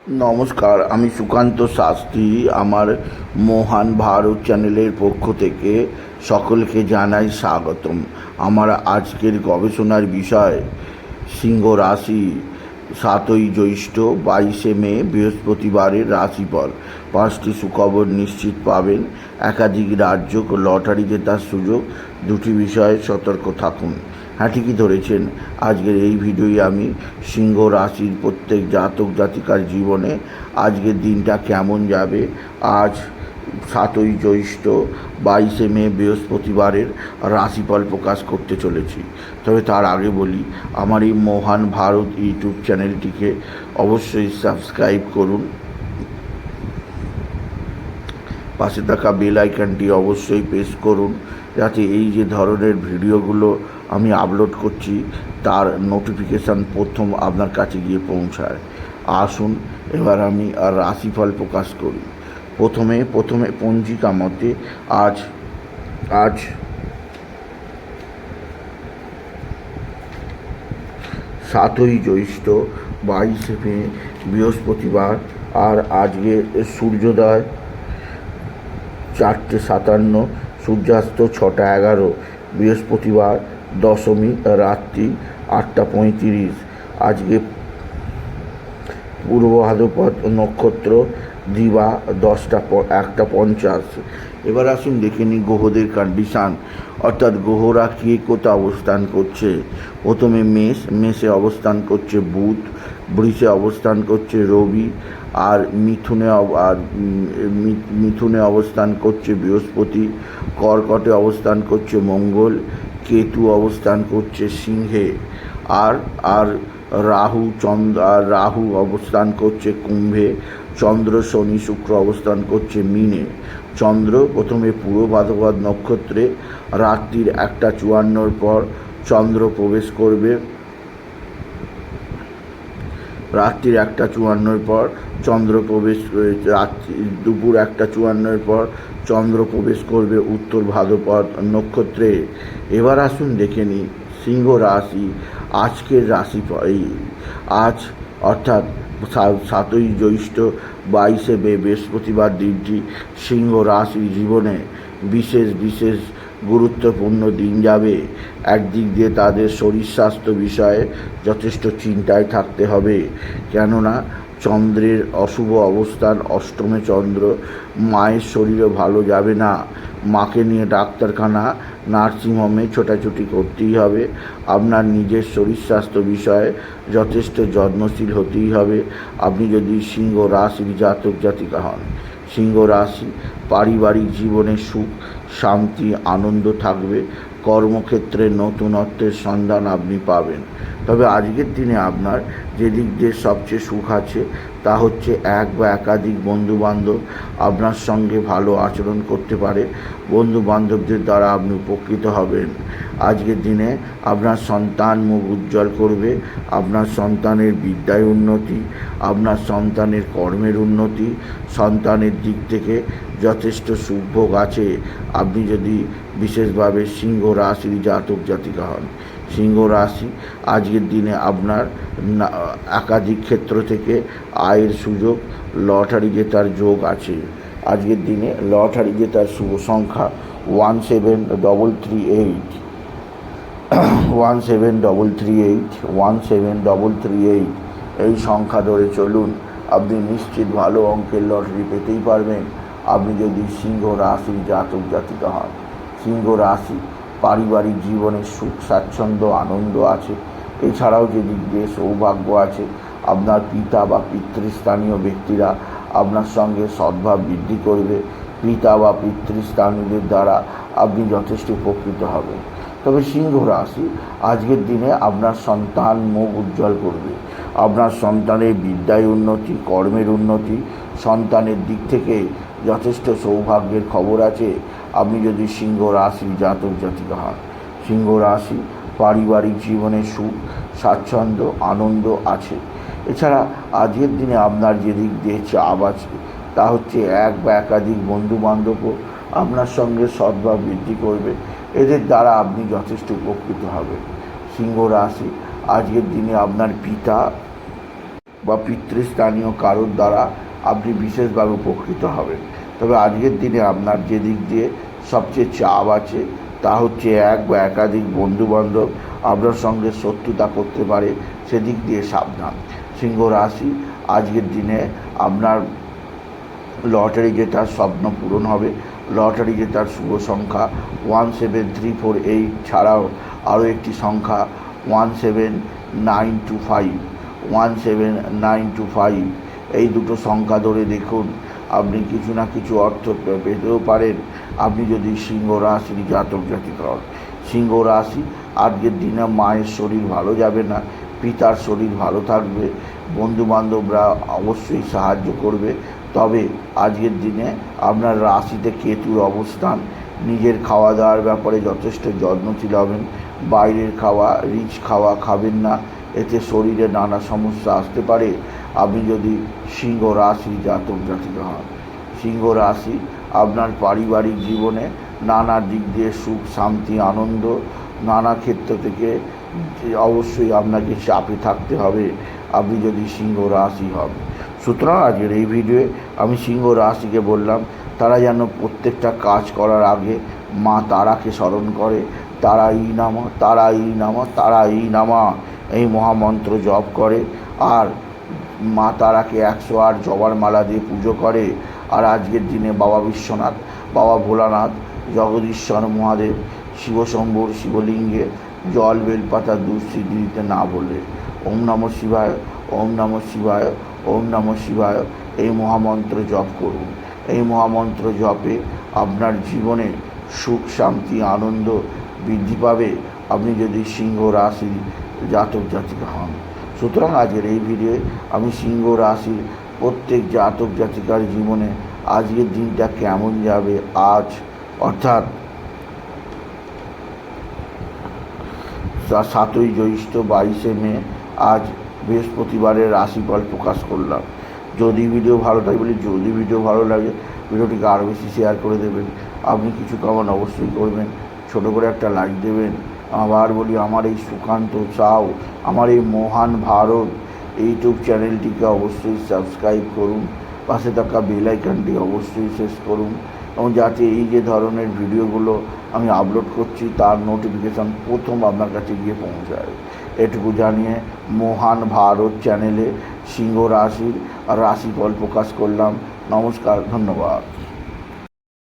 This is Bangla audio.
নমস্কার, আমি সুকান্ত শাস্ত্রী। আমার মহান ভারত চ্যানেলের পক্ষ থেকে সকলকে জানাই স্বাগতম। আমার আজকের গবেষণার বিষয় সিংহ রাশি, 7ই জ্যৈষ্ঠ 22শে মে বৃহস্পতিবারের রাশিফল। 5টি সুখবর নিশ্চিত পাবেন, একাধিক রাজ্য লটারি জেতার সুযোগ, দুটি বিষয়ে সতর্ক থাকুন। হ্যাঁ, ঠিকই ধরেছেন। আজকের এই ভিডিওয় আমি সিংহ রাশির প্রত্যেক জাতক জাতিকার জীবনে আজকের দিনটা কেমন যাবে, আজ 7ই জ্যৈষ্ঠ 22শে মে বৃহস্পতিবারের রাশিফল প্রকাশ করতে চলেছি। তবে তার আগে বলি, আমার এই মহান ভারত ইউটিউব চ্যানেলটিকে অবশ্যই সাবস্ক্রাইব করুন, পাশে থাকা বেল আইকনটি অবশ্যই প্রেস করুন, যাতে এই যে ধরনের ভিডিওগুলো আমি আপলোড করছি তার নোটিফিকেশান প্রথম আপনার কাছে গিয়ে পৌঁছায়। আসুন এবার আমি রাশিফল প্রকাশ করি। প্রথমে পঞ্জিকা মতে আজ 7ই জ্যৈষ্ঠ 22শে মে বৃহস্পতিবার। আর আজকে সূর্যোদয় 4:57, সূর্যাস্ত 6:11, বৃহস্পতিবার, দশমী রাত্রি 8:35। আজকে পূর্ব ভাদ্রপদ নক্ষত্র, দিবা 1:50। এবার আসুন দেখে নিই গ্রহদের কন্ডিশান, অর্থাৎ গ্রহরা কে কোথা অবস্থান করছে। প্রথমে মেষে অবস্থান করছে বুধ, বৃষে অবস্থান করছে রবি, আর মিথুনে অবস্থান করছে বৃহস্পতি, কর্কটে অবস্থান করছে মঙ্গল, কেতু অবস্থান করছে সিংহে, আর রাহু অবস্থান করছে কুম্ভে, চন্দ্র শনি শুক্র অবস্থান করছে মীনে। চন্দ্র প্রথমে পূর্ব ভাদ্রপদ নক্ষত্রে রাত্রির 1:54 পর চন্দ্র প্রবেশ করবে। রাত্রির 1:54 পর দুপুর 1:54 পর চন্দ্র প্রবেশ করবে উত্তর ভাদ্রপদ নক্ষত্রে। এবার আসুন দেখে নিই সিংহ রাশি আজকের রাশিফল। আজ অর্থাৎ 7ই জ্যৈষ্ঠ 22শে মে বৃহস্পতিবার দিনটি সিংহ রাশির জীবনে বিশেষ গুরুত্বপূর্ণ দিন যাবে। একদিক দিয়ে তাদের শরীর স্বাস্থ্য বিষয়ে যথেষ্ট চিন্তায় থাকতে হবে, কেননা চন্দ্রের অশুভ অবস্থান, অষ্টমে চন্দ্র। মায়ের শরীরও ভালো যাবে না, মাকে নিয়ে ডাক্তারখানা নার্সিংহোমে ছোটাছুটি করতেই হবে। আপনার নিজের শরীর স্বাস্থ্য বিষয়ে যথেষ্ট যত্নশীল হতেই হবে আপনি যদি সিংহ রাশির জাতক জাতিকা হন। সিংহ রাশি পারিবারিক জীবনে সুখ শান্তি আনন্দ থাকবে, কর্মক্ষেত্রে নতুনত্বের সন্ধান আপনি পাবেন। তবে আজকের দিনে আপনার যে দিক দিয়ে সবচেয়ে সুখ আছে তা হচ্ছে এক বা একাধিক বন্ধুবান্ধব আপনার সঙ্গে ভালো আচরণ করতে পারে, বন্ধুবান্ধবদের দ্বারা আপনি উপকৃত হবেন। আজকের দিনে আপনার সন্তান মুখ উজ্জ্বল করবে, আপনার সন্তানের বিদ্যায় উন্নতি, আপনার সন্তানের কর্মের উন্নতি, সন্তানের দিক থেকে যথেষ্ট সুখভোগ আছে আপনি যদি বিশেষভাবে সিংহ রাশির জাতক জাতিকা হন। সিংহ রাশি আজকের দিনে আপনার একাধিক ক্ষেত্র থেকে আয়ের সুযোগ, লটারি জেতার যোগ আছে। আজকের দিনে লটারি জেতার শুভ সংখ্যা 17338, 17338 এই সংখ্যা ধরে চলুন, আপনি নিশ্চিত ভালো অঙ্কের লটারি পেতেই পারবেন আপনি যদি সিংহ রাশির জাতক জাতিকা হন। সিংহ রাশি পারিবারিক জীবনে সুখ স্বাচ্ছন্দ্য আনন্দ আছে। এছাড়াও যে দিক দিয়ে সৌভাগ্য আছে, আপনার পিতা বা পিতৃস্থানীয় ব্যক্তিরা আপনার সঙ্গে সদ্ভাব বৃদ্ধি করবে, পিতা বা পিতৃস্থানীয়দের দ্বারা আপনি যথেষ্ট উপকৃত হবেন। তবে সিংহ রাশি আজকের দিনে আপনার সন্তান মুখ উজ্জ্বল করবে, আপনার সন্তানের বিদ্যায় উন্নতি, কর্মের উন্নতি, সন্তানের দিক থেকে যথেষ্ট সৌভাগ্যের খবর আছে আপনি যদি সিংহ রাশির জাতক জাতিকা হন। সিংহ রাশি পারিবারিক জীবনে সুখ স্বাচ্ছন্দ্য আনন্দ আছে। এছাড়া আজকের দিনে আপনার যে দিক দিয়ে চাপ আছে তা হচ্ছে এক বা একাধিক বন্ধুবান্ধবও আপনার সঙ্গে সদ্ভাব বৃদ্ধি করবে, এদের দ্বারা আপনি যথেষ্ট উপকৃত হবেন। সিংহ রাশি আজকের দিনে আপনার পিতা বা পিতৃস্থানীয় কারোর দ্বারা আপনি বিশেষভাবে উপকৃত হবেন। তবে আজকের দিনে আপনার যে দিক দিয়ে সবচেয়ে চাপ আছে তা হচ্ছে এক বা একাধিক বন্ধুবান্ধব আপনার সঙ্গে শত্রুতা করতে পারে, সেদিক দিয়ে সাবধান। সিংহ রাশি, আজকের দিনে আপনার লটারি জেতার স্বপ্ন পূরণ হবে। লটারি জেতার শুভ সংখ্যা 17348 ছাড়াও আরও একটি সংখ্যা 17925 17925। এই দুটো সংখ্যা ধরে দেখুন, আপনি কিছু না কিছু অর্থ পেতেও পারেন আপনি যদি সিংহ রাশির জাতক জাতিকা হন। সিংহ রাশি, আজকের দিনে মায়ের শরীর ভালো যাবে না, পিতার শরীর ভালো থাকবে, বন্ধুবান্ধবরা অবশ্যই সাহায্য করবে। তবে আজকের দিনে আপনার রাশিতে কেতুর অবস্থান, নিজের খাওয়া দাওয়ার ব্যাপারে যথেষ্ট যত্নশীল হবেন। বাইরের খাওয়া, রিচ খাওয়া খাবেন না, এতে শরীরে নানা সমস্যা আসতে পারে আপনি যদি সিংহ রাশি জাতক জাতিকা হন। সিংহ রাশি, আপনার পারিবারিক জীবনে নানা দিক দিয়ে সুখ শান্তি আনন্দ নানা ক্ষেত্র থেকে অবশ্যই আপনাকে চাপে থাকতে হবে আপনি যদি সিংহ রাশি হন। সুতরাং আজকের এই ভিডিওয়ে আমি সিংহ রাশিকে বললাম তারা যেন প্রত্যেকটা কাজ করার আগে মা তারাকে স্মরণ করে, তারাই নামা তারাই নামা তারাই নামা এই মহামন্ত্র জপ করে, আর মা তারাকে 108 জবার মালা দিয়ে পুজো করে। আর আজকের দিনে বাবা বিশ্বনাথ, বাবা ভোলানাথ, জগদীশ্বর মহাদেব, শিবশম্ভুর শিবলিঙ্গে জল বেলপাতা দুঃসিদ্ধি দিতে না বলে ওম নমঃ শিবায়, ওম নমঃ শিবায়, ওম নমঃ শিবায় এই মহামন্ত্র জপ করুন। এই মহামন্ত্র জপে আপনার জীবনে সুখ শান্তি আনন্দ বৃদ্ধি পাবে আপনি যদি সিংহ রাশির জাতক জাতিকা হন। সুতরাং আজকের এই ভিডিওয়ে আমি সিংহ রাশির প্রত্যেক জাতক জাতিকার জীবনে আজকের দিনটা কেমন যাবে আজ অর্থাৎ 7ই জ্যৈষ্ঠ 22শে মে আজ বৃহস্পতিবারের রাশিফল প্রকাশ করলাম। যদি ভিডিও ভালো লাগে ভিডিওটিকে আরও বেশি শেয়ার করে দেবেন। আপনি কিছু কামান অবশ্যই করবেন, ছোটো করে একটা লাইক দেবেন। আবার বলি, আমার এই সুকান্ত চাও, আমার এই মহান ভারত ইউটিউব চ্যানেলটিকে অবশ্যই সাবস্ক্রাইব করুন, পাশে থাকা বেল আইকনটি অবশ্যই শেষ করুন, এবং যাতে এই যে ধরনের ভিডিওগুলো আমি আপলোড করছি তার নোটিফিকেশান প্রথম আপনার কাছে গিয়ে পৌঁছায়। এটুকু জানিয়ে মহান ভারত চ্যানেলে সিংহ রাশির রাশিফল প্রকাশ করলাম। নমস্কার, ধন্যবাদ।